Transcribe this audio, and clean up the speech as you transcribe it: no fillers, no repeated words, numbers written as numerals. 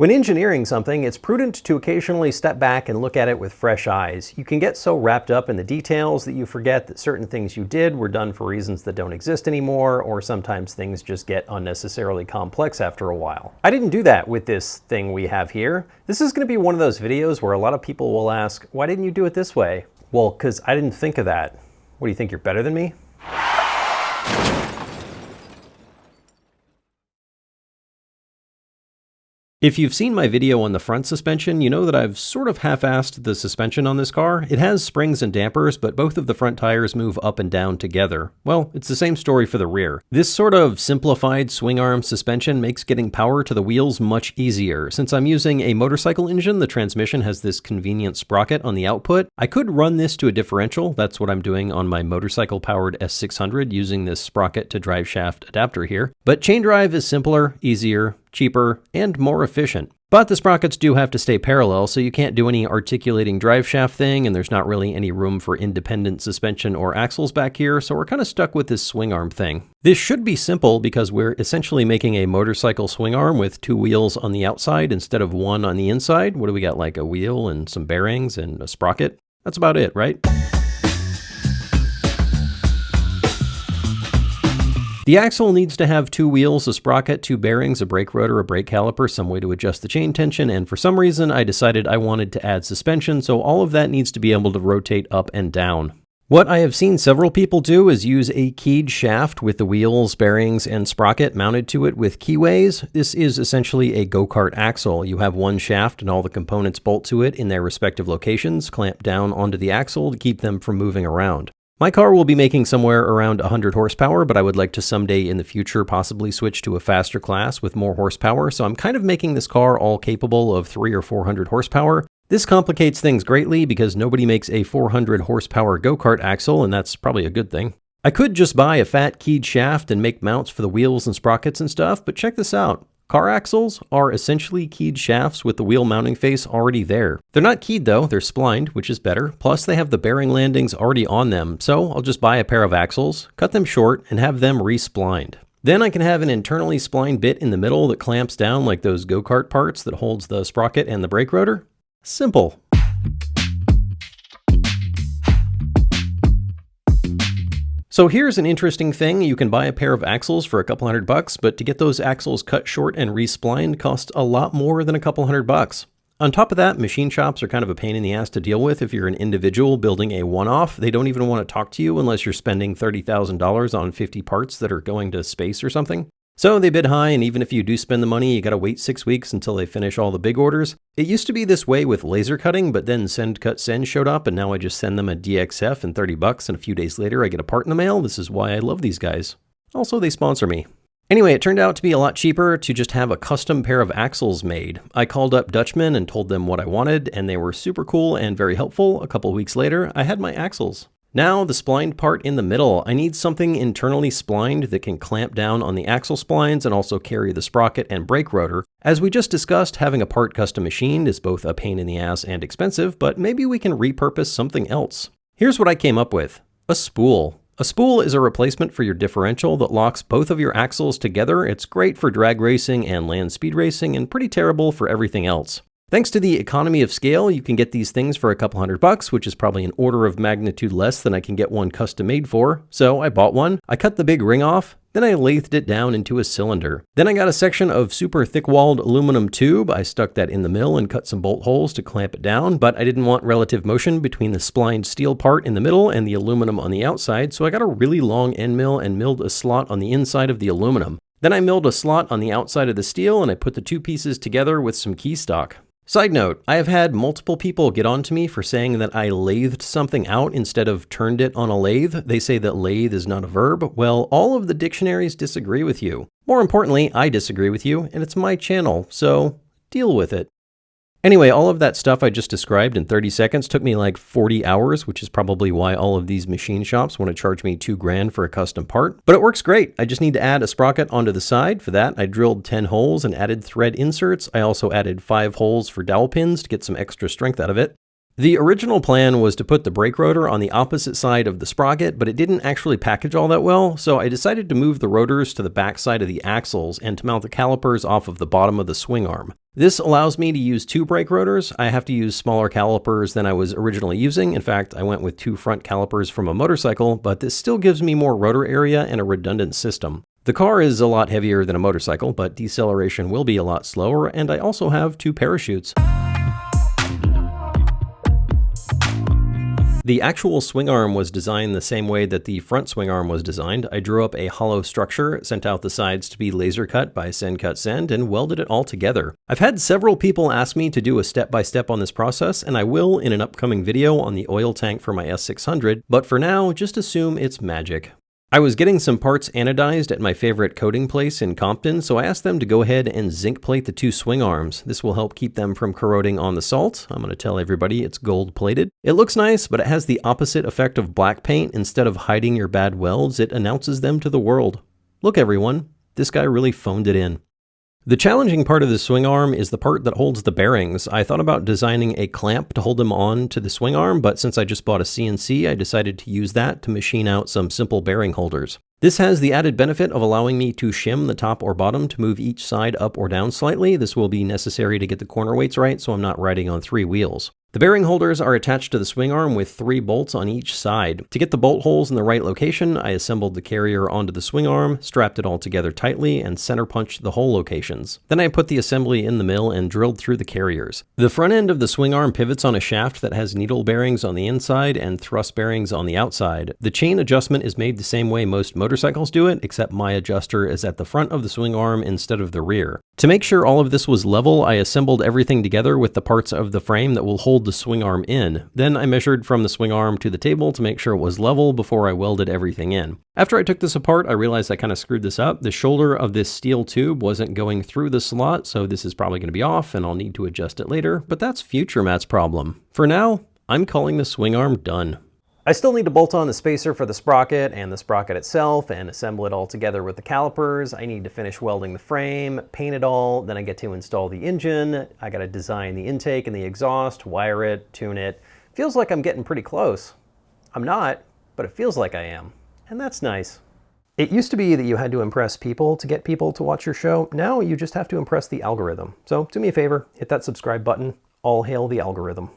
When engineering something, it's prudent to occasionally step back and look at it with fresh eyes. You can get so wrapped up in the details that you forget that certain things you did were done for reasons that don't exist anymore, or sometimes things just get unnecessarily complex after a while. I didn't do that with this thing we have here. This is going to be one of those videos where a lot of people will ask, why didn't you do it this way? Well, because I didn't think of that. What do you think, you're better than me? If you've seen my video on the front suspension, you know that I've sort of half-assed the suspension on this car. It has springs and dampers, but both of the front tires move up and down together. Well, it's the same story for the rear. This sort of simplified swing arm suspension makes getting power to the wheels much easier. Since I'm using a motorcycle engine, the transmission has this convenient sprocket on the output. I could run this to a differential. That's what I'm doing on my motorcycle-powered S600 using this sprocket to drive shaft adapter here. But chain drive is simpler, easier, cheaper, and more efficient. But the sprockets do have to stay parallel, so you can't do any articulating drive shaft thing, and there's not really any room for independent suspension or axles back here, so we're kind of stuck with this swing arm thing. This should be simple because we're essentially making a motorcycle swing arm with two wheels on the outside instead of one on the inside. What do we got, like a wheel and some bearings and a sprocket? That's about it, right? The axle needs to have two wheels, a sprocket, two bearings, a brake rotor, a brake caliper, some way to adjust the chain tension, and for some reason I decided I wanted to add suspension, so all of that needs to be able to rotate up and down. What I have seen several people do is use a keyed shaft with the wheels, bearings, and sprocket mounted to it with keyways. This is essentially a go-kart axle. You have one shaft and all the components bolt to it in their respective locations, clamped down onto the axle to keep them from moving around. My car will be making somewhere around 100 horsepower, but I would like to someday in the future possibly switch to a faster class with more horsepower, so I'm kind of making this car all capable of 300 or 400 horsepower. This complicates things greatly because nobody makes a 400 horsepower go-kart axle, and that's probably a good thing. I could just buy a fat keyed shaft and make mounts for the wheels and sprockets and stuff, but check this out. Car axles are essentially keyed shafts with the wheel mounting face already there. They're not keyed though, they're splined, which is better. Plus they have the bearing landings already on them, so I'll just buy a pair of axles, cut them short, and have them re-splined. Then I can have an internally splined bit in the middle that clamps down like those go-kart parts that holds the sprocket and the brake rotor. Simple. So here's an interesting thing. You can buy a pair of axles for a couple $100, but to get those axles cut short and re-splined costs a lot more than a couple $100. On top of that, machine shops are kind of a pain in the ass to deal with if you're an individual building a one-off. They don't even want to talk to you unless you're spending $30,000 on 50 parts that are going to space or something. So they bid high, and even if you do spend the money, you gotta wait 6 weeks until they finish all the big orders. It used to be this way with laser cutting, but then Send Cut Send showed up, and now I just send them a DXF and $30, and a few days later I get a part in the mail. This is why I love these guys. Also, they sponsor me. Anyway, it turned out to be a lot cheaper to just have a custom pair of axles made. I called up Dutchman and told them what I wanted, and they were super cool and very helpful. A couple weeks later, I had my axles. Now, the splined part in the middle. I need something internally splined that can clamp down on the axle splines and also carry the sprocket and brake rotor. As we just discussed, having a part custom machined is both a pain in the ass and expensive, but maybe we can repurpose something else. Here's what I came up with. A spool. A spool is a replacement for your differential that locks both of your axles together. It's great for drag racing and land speed racing and pretty terrible for everything else. Thanks to the economy of scale, you can get these things for a couple $100, which is probably an order of magnitude less than I can get one custom made for. So I bought one, I cut the big ring off, then I lathed it down into a cylinder. Then I got a section of super thick-walled aluminum tube. I stuck that in the mill and cut some bolt holes to clamp it down, but I didn't want relative motion between the splined steel part in the middle and the aluminum on the outside, so I got a really long end mill and milled a slot on the inside of the aluminum. Then I milled a slot on the outside of the steel, and I put the two pieces together with some key stock. Side note, I have had multiple people get on to me for saying that I lathed something out instead of turned it on a lathe. They say that lathe is not a verb. Well, all of the dictionaries disagree with you. More importantly, I disagree with you, and it's my channel, so deal with it. Anyway, all of that stuff I just described in 30 seconds took me like 40 hours, which is probably why all of these machine shops want to charge me $2,000 for a custom part. But it works great. I just need to add a sprocket onto the side. For that, I drilled 10 holes and added thread inserts. I also added 5 holes for dowel pins to get some extra strength out of it. The original plan was to put the brake rotor on the opposite side of the sprocket, but it didn't actually package all that well, so I decided to move the rotors to the back side of the axles and to mount the calipers off of the bottom of the swing arm. This allows me to use 2 brake rotors. I have to use smaller calipers than I was originally using. In fact, I went with 2 front calipers from a motorcycle, but this still gives me more rotor area and a redundant system. The car is a lot heavier than a motorcycle, but deceleration will be a lot slower, and I also have 2 parachutes. The actual swing arm was designed the same way that the front swing arm was designed. I drew up a hollow structure, sent out the sides to be laser cut by Send Cut Send, and welded it all together. I've had several people ask me to do a step-by-step on this process, and I will in an upcoming video on the oil tank for my S600, but for now, just assume it's magic. I was getting some parts anodized at my favorite coating place in Compton, so I asked them to go ahead and zinc plate the 2 swing arms. This will help keep them from corroding on the salt. I'm going to tell everybody it's gold plated. It looks nice, but it has the opposite effect of black paint. Instead of hiding your bad welds, it announces them to the world. Look everyone, this guy really phoned it in. The challenging part of the swing arm is the part that holds the bearings. I thought about designing a clamp to hold them on to the swing arm, but since I just bought a CNC, I decided to use that to machine out some simple bearing holders. This has the added benefit of allowing me to shim the top or bottom to move each side up or down slightly. This will be necessary to get the corner weights right, so I'm not riding on 3 wheels. The bearing holders are attached to the swing arm with 3 bolts on each side. To get the bolt holes in the right location, I assembled the carrier onto the swing arm, strapped it all together tightly, and center punched the hole locations. Then I put the assembly in the mill and drilled through the carriers. The front end of the swing arm pivots on a shaft that has needle bearings on the inside and thrust bearings on the outside. The chain adjustment is made the same way most motorcycles do it, except my adjuster is at the front of the swing arm instead of the rear. To make sure all of this was level, I assembled everything together with the parts of the frame that will hold the swing arm in. Then I measured from the swing arm to the table to make sure it was level before I welded everything in. After I took this apart, I realized I kind of screwed this up. The shoulder of this steel tube wasn't going through the slot, so this is probably going to be off and I'll need to adjust it later, but that's future Matt's problem. For now, I'm calling the swing arm done. I still need to bolt on the spacer for the sprocket and the sprocket itself and assemble it all together with the calipers. I need to finish welding the frame, paint it all, then I get to install the engine. I got to design the intake and the exhaust, wire it, tune it. Feels like I'm getting pretty close. I'm not, but it feels like I am, and that's nice. It used to be that you had to impress people to get people to watch your show. Now you just have to impress the algorithm. So do me a favor, hit that subscribe button. All hail the algorithm.